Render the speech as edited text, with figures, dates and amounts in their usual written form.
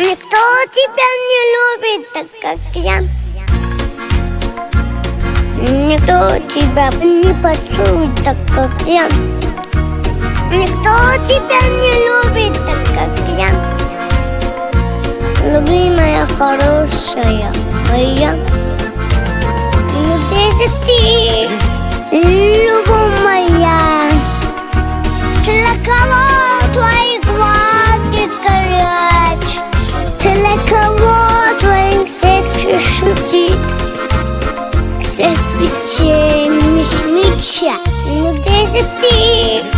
Никто тебя не любит так, как я. Никто тебя не поцелует так, как я. Никто тебя не любит так, как я. Любимая, хорошая моя. Ну где же ты, любовь моя? Для кого твои глазки горят? Для кого твоих сердце шутит? Сердце печень, меча. Ну где же ты?